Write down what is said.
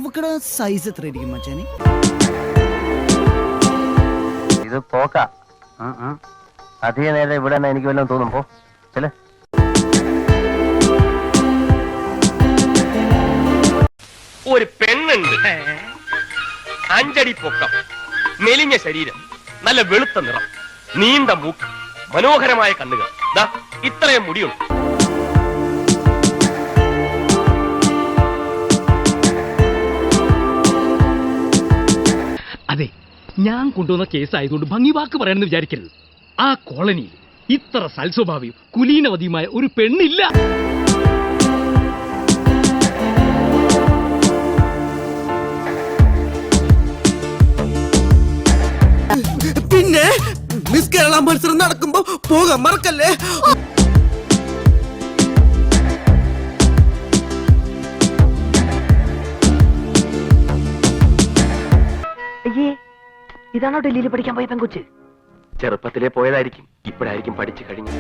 പൂപ്പക്കട size എത്ര ആയിരിക്കും മച്ചാനെ? ഇത് പോക്ക അധിക നേരം ഇവിടെ എനിക്ക് വല്ലതും തോന്നുമ്പോ ചില ഒരു പെണ്ണുണ്ട്, 5 അടി പൊക്കം, മെലിഞ്ഞ ശരീരം, നല്ല വെളുത്ത നിറം, നീണ്ട മൂക്ക്, മനോഹരമായ കണ്ണുകൾ, ദാ ഇത്രയും മുടിയുണ്ട്. അതെ, ഞാൻ കൊണ്ടുവന്ന കേസായതുകൊണ്ട് ഭംഗി വാക്ക് പറയണമെന്ന് വിചാരിക്കരുത്. ആ കോളനിയിൽ ഇത്ര സൽസ്വഭാവിയും കുലീനവതിയുമായ ഒരു പെണ്ണില്ല. പിന്നെ മിസ് കേരള മത്സരം നടക്കുമ്പോ പോകാൻ മറക്കല്ലേ. ഇതാണോ ഡൽഹിയിൽ പഠിക്കാൻ പോയ പെൺകൊച്ച്? ചെറുപ്പത്തിലേ പോയതായിരിക്കും, ഇപ്പോഴായിരിക്കും പഠിച്ചു കഴിഞ്ഞു.